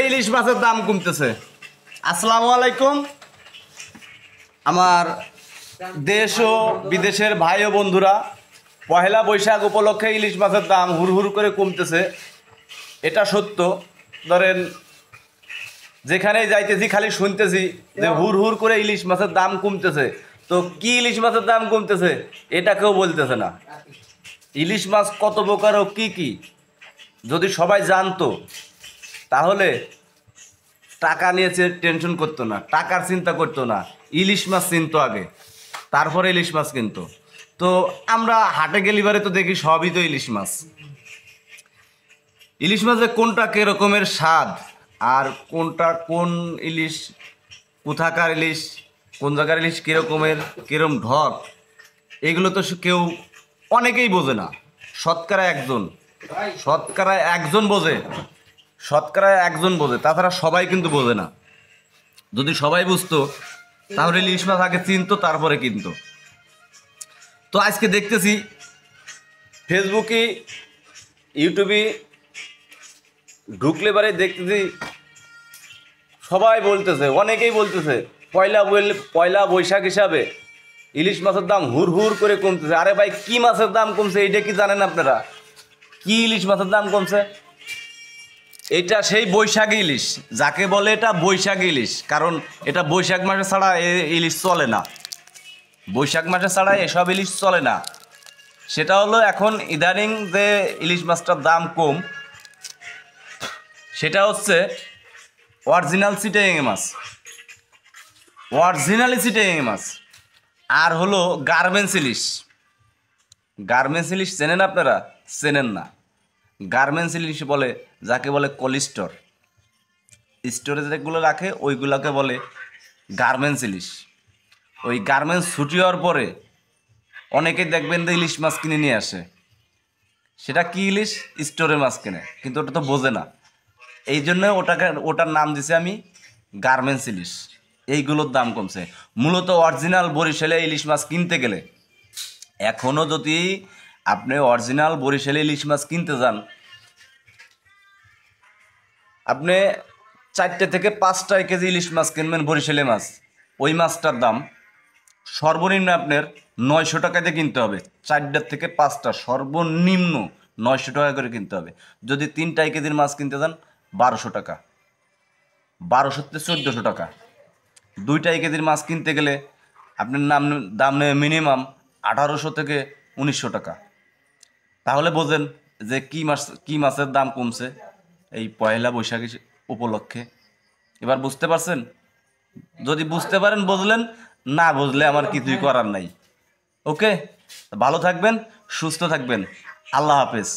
ইলিশ মাছের দাম কমতেছে। আসসালামু আলাইকুম। আমার দেশ ও বিদেশের ভাই ও বন্ধুরা, পহেলা বৈশাখ উপলক্ষে ইলিশ মাছের দাম হুড় করে কমতেছে, এটা সত্য। ধরেন যেখানেই যাইতেছি খালি শুনতেছি যে হুড় করে ইলিশ মাছের দাম কমতেছে। তো কি ইলিশ মাছের দাম কমতেছে এটা কেউ বলতেছে না। ইলিশ মাছ কত প্রকার ও কি যদি সবাই জানতো তাহলে টাকা নিয়ে টেনশন করতো না, টাকার চিন্তা করতো না, ইলিশ মাছ চিনতো আগে, তারপরে ইলিশ মাছ কিনতো। তো আমরা হাটে গেলিবারে তো দেখি সবই তো ইলিশ মাছ। ইলিশ মাছে কোনটা কিরকমের স্বাদ আর কোনটা কোন ইলিশ, কোথাকার ইলিশ, কোন জায়গার ইলিশ কীরকমের, কীরকম ঢক, এগুলো তো কেউ অনেকেই বোঝে না। শতকরা একজন বোঝে, তাছাড়া সবাই কিন্তু বোঝে না। যদি সবাই বুঝতো তাহলে ইলিশ মাছ আগে চিনতো তারপরে কিনতো। তো আজকে দেখতেছি ফেসবুকে ইউটিউবে ঢুকলে বারে দেখতেছি সবাই বলতেছে, অনেকেই বলতেছে পয়লা বৈশাখ হিসাবে ইলিশ মাছের দাম হুড় করে কমতেছে। আরে ভাই, কি মাছের দাম কমছে এইটা কি জানেন আপনারা? কি ইলিশ মাছের দাম কমছে? এটা সেই বৈশাখী ইলিশ, যাকে বলে এটা বৈশাখী ইলিশ, কারণ এটা বৈশাখ মাসে ছাড়া ইলিশ চলে না। বৈশাখ মাসে ছাড়া এসব ইলিশ চলে না। সেটা হলো এখন ইদানিং যে ইলিশ মাছটার দাম কম, সেটা হচ্ছে অরিজিনাল চিটাগাং মাছ, আর হলো গার্মেন্টস ইলিশ। চেনেন আপনারা? চেনেন না। গার্মেন্টস ইলিশ বলে যাকে বলে কোল্ড স্টোরেজ যেগুলো রাখে ওইগুলোকে বলে গার্মেন্টস ইলিশ। ওই গার্মেন্টস ছুটি হওয়ার পরে অনেকেই দেখবেন যে ইলিশ মাছ কিনে নিয়ে আসে। সেটা কি ইলিশ? স্টোরে মাছ কেনে, কিন্তু ওটা তো বোঝে না। এই জন্য ওটার নাম দিছি আমি গার্মেন্টস ইলিশ। এইগুলোর দাম কমছে। মূলত অরিজিনাল বরিশালে ইলিশ মাছ কিনতে গেলে, এখনও যদি আপনি অরিজিনাল বরিশালে ইলিশ মাছ কিনতে যান, আপনি 4 থেকে 5 কেজি ইলিশ মাছ কিনবেন বরিশালে মাছ, ওই মাছটার দাম সর্বনিম্ন আপনার 900 টাকাতে কিনতে হবে। 4 থেকে 5 সর্বনিম্ন 900 টাকা করে কিনতে হবে। যদি 3 কেজির মাছ কিনতে যান 1200 টাকা, 1200 থেকে 1400 টাকা। 2 কেজির মাছ কিনতে গেলে আপনার দাম নেবে মিনিমাম 1800 থেকে 1900 টাকা। তাহলে বোঝেন যে কি মাছের দাম কমছে এই পয়লা বৈশাখী উপলক্ষে। এবার বুঝতে পারছেন? যদি বুঝতে পারেন বুঝলেন, না বুঝলে আমার কিছুই করার নাই। ওকে, ভালো থাকবেন, সুস্থ থাকবেন। আল্লাহ হাফেজ।